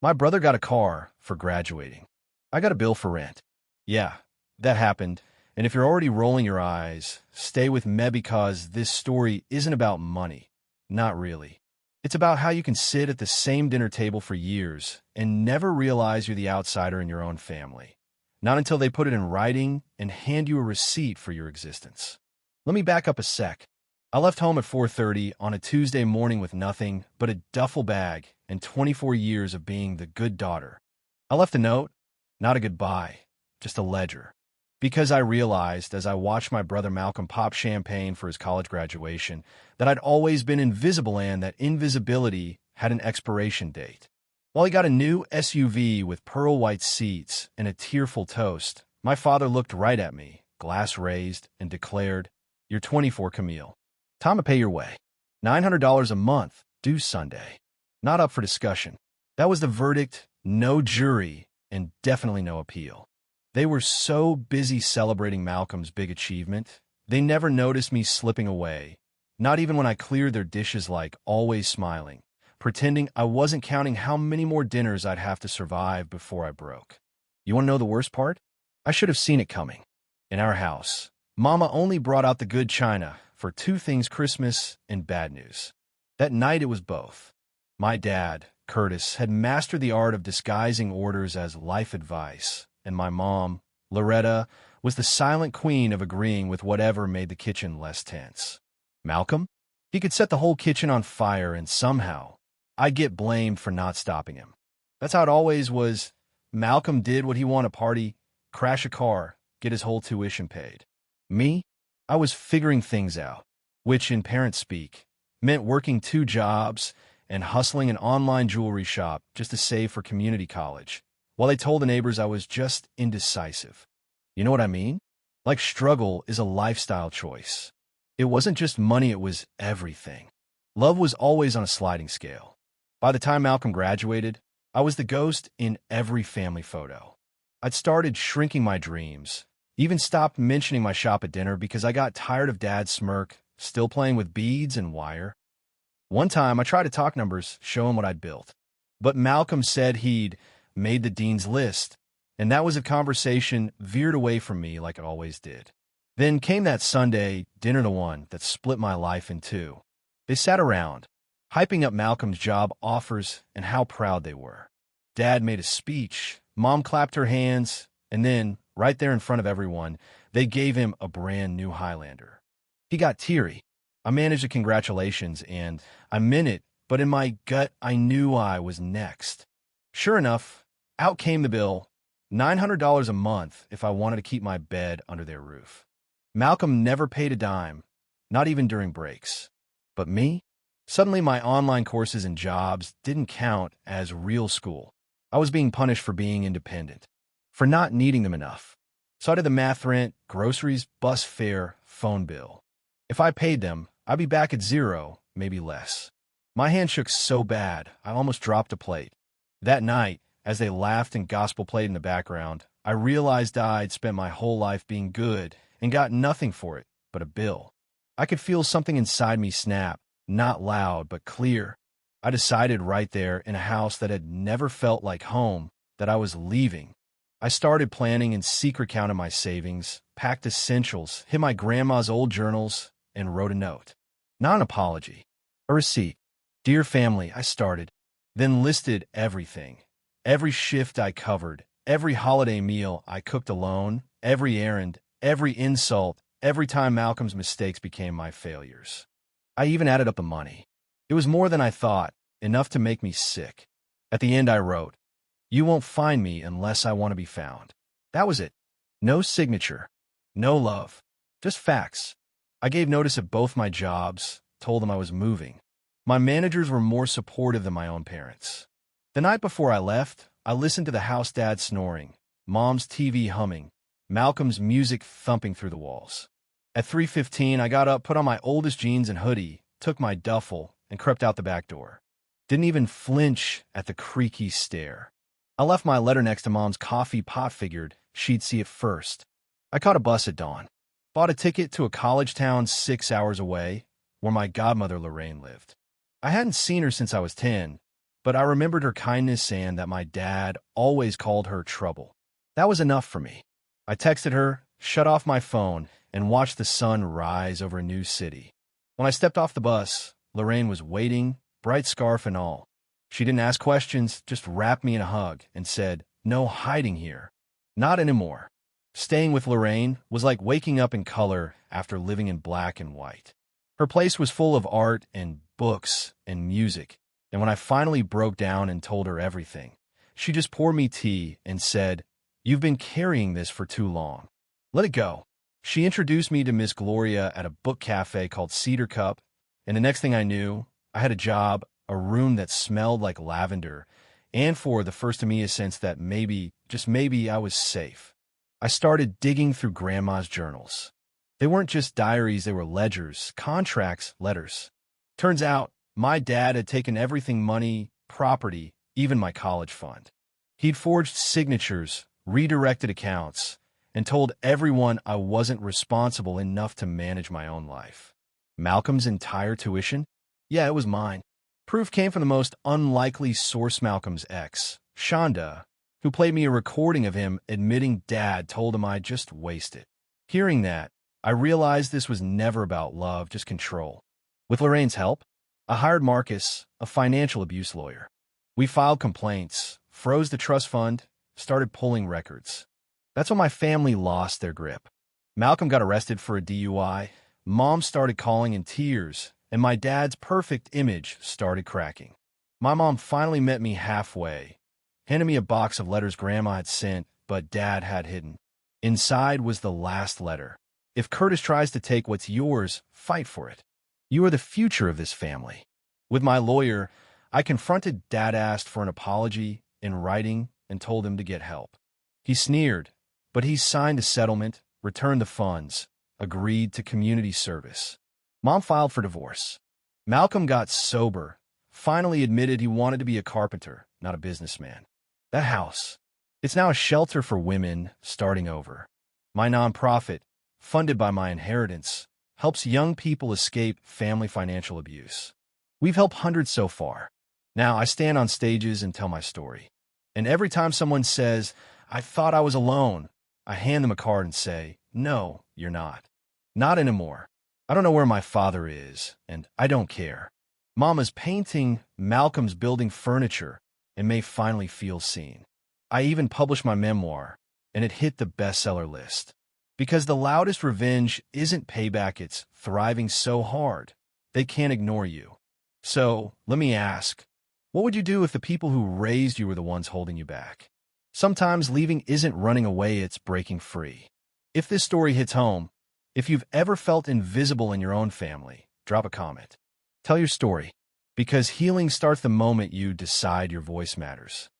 My brother got a car for graduating. I got a bill for rent. Yeah, that happened. And if you're already rolling your eyes, stay with me because this story isn't about money. Not really. It's about how you can sit at the same dinner table for years and never realize you're the outsider in your own family. Not until they put it in writing and hand you a receipt for your existence. Let me back up a sec. I left home at 4:30 on a Tuesday morning with nothing but a duffel bag and 24 years of being the good daughter. I left a note, not a goodbye, just a ledger. Because I realized as I watched my brother Malcolm pop champagne for his college graduation that I'd always been invisible and that invisibility had an expiration date. While he got a new SUV with pearl white seats and a tearful toast, my father looked right at me, glass raised, and declared, "You're 24, Camille. Time to pay your way. $900 a month, due Sunday." Not up for discussion. That was the verdict, no jury, and definitely no appeal. They were so busy celebrating Malcolm's big achievement, they never noticed me slipping away, not even when I cleared their dishes like always smiling, pretending I wasn't counting how many more dinners I'd have to survive before I broke. You want to know the worst part? I should have seen it coming. In our house, Mama only brought out the good china for two things: Christmas and bad news. That night it was both. My dad, Curtis, had mastered the art of disguising orders as life advice, and my mom, Loretta, was the silent queen of agreeing with whatever made the kitchen less tense. Malcolm? He could set the whole kitchen on fire, and somehow I'd get blamed for not stopping him. That's how it always was. Malcolm did what he wanted: party, crash a car, get his whole tuition paid. Me? I was figuring things out, which in parent speak meant working 2 jobs and hustling an online jewelry shop just to save for community college, while they told the neighbors I was just indecisive. You know what I mean? Like struggle is a lifestyle choice. It wasn't just money, it was everything. Love was always on a sliding scale. By the time Malcolm graduated, I was the ghost in every family photo. I'd started shrinking my dreams, even stopped mentioning my shop at dinner because I got tired of Dad's smirk, still playing with beads and wire. One time I tried to talk numbers, show him what I'd built. But Malcolm said he'd made the dean's list, and that was a conversation veered away from me like it always did. Then came that Sunday dinner, the one that split my life in two. They sat around, hyping up Malcolm's job offers and how proud they were. Dad made a speech, Mom clapped her hands, and then, right there in front of everyone, they gave him a brand new Highlander. He got teary. I managed the congratulations, and I meant it, but in my gut I knew I was next. Sure enough, out came the bill, $900 a month if I wanted to keep my bed under their roof. Malcolm never paid a dime, not even during breaks. But me? Suddenly my online courses and jobs didn't count as real school. I was being punished for being independent, for not needing them enough. So I did the math: rent, groceries, bus fare, phone bill. If I paid them, I'd be back at zero, maybe less. My hand shook so bad, I almost dropped a plate. That night, as they laughed and gospel played in the background, I realized I'd spent my whole life being good and got nothing for it but a bill. I could feel something inside me snap, not loud but clear. I decided right there in a house that had never felt like home that I was leaving. I started planning and secret counted my savings, packed essentials, hid my grandma's old journals, and wrote a note. Not an apology, a receipt. "Dear family," I started, then listed everything. Every shift I covered, every holiday meal I cooked alone, every errand, every insult, every time Malcolm's mistakes became my failures. I even added up the money. It was more than I thought, enough to make me sick. At the end I wrote, "You won't find me unless I want to be found." That was it. No signature, no love, just facts. I gave notice at both my jobs, told them I was moving. My managers were more supportive than my own parents. The night before I left, I listened to the house dad snoring, Mom's TV humming, Malcolm's music thumping through the walls. At 3:15, I got up, put on my oldest jeans and hoodie, took my duffel, and crept out the back door. Didn't even flinch at the creaky stair. I left my letter next to Mom's coffee pot, figured she'd see it first. I caught a bus at dawn, bought a ticket to a college town 6 hours away, where my godmother Lorraine lived. I hadn't seen her since I was 10, but I remembered her kindness and that my dad always called her trouble. That was enough for me. I texted her, shut off my phone, and watched the sun rise over a new city. When I stepped off the bus, Lorraine was waiting, bright scarf and all. She didn't ask questions, just wrapped me in a hug and said, "No hiding here. Not anymore." Staying with Lorraine was like waking up in color after living in black and white. Her place was full of art and books and music, and when I finally broke down and told her everything, she just poured me tea and said, "You've been carrying this for too long. Let it go." She introduced me to Miss Gloria at a book cafe called Cedar Cup, and the next thing I knew, I had a job, a room that smelled like lavender, and for the first of me a sense that maybe, just maybe, I was safe. I started digging through Grandma's journals. They weren't just diaries, they were ledgers, contracts, letters. Turns out, my dad had taken everything: money, property, even my college fund. He'd forged signatures, redirected accounts, and told everyone I wasn't responsible enough to manage my own life. Malcolm's entire tuition? Yeah, it was mine. Proof came from the most unlikely source: Malcolm's ex, Shonda, who played me a recording of him admitting Dad told him I'd just waste it. Hearing that, I realized this was never about love, just control. With Lorraine's help, I hired Marcus, a financial abuse lawyer. We filed complaints, froze the trust fund, started pulling records. That's when my family lost their grip. Malcolm got arrested for a DUI, Mom started calling in tears, and my dad's perfect image started cracking. My mom finally met me halfway, handed me a box of letters Grandma had sent, but Dad had hidden. Inside was the last letter. "If Curtis tries to take what's yours, fight for it. You are the future of this family." With my lawyer, I confronted Dad, asked for an apology in writing, and told him to get help. He sneered, but he signed a settlement, returned the funds, agreed to community service. Mom filed for divorce. Malcolm got sober, finally admitted he wanted to be a carpenter, not a businessman. That house, it's now a shelter for women starting over. My nonprofit, funded by my inheritance, helps young people escape family financial abuse. We've helped hundreds so far. Now I stand on stages and tell my story. And every time someone says, "I thought I was alone," I hand them a card and say, "No, you're not. Not anymore. I don't know where my father is, and I don't care. Mama's painting, Malcolm's building furniture, and may finally feel seen." I even published my memoir, and it hit the bestseller list. Because the loudest revenge isn't payback, it's thriving so hard, they can't ignore you. So, let me ask, what would you do if the people who raised you were the ones holding you back? Sometimes leaving isn't running away, it's breaking free. If this story hits home, if you've ever felt invisible in your own family, drop a comment. Tell your story, because healing starts the moment you decide your voice matters.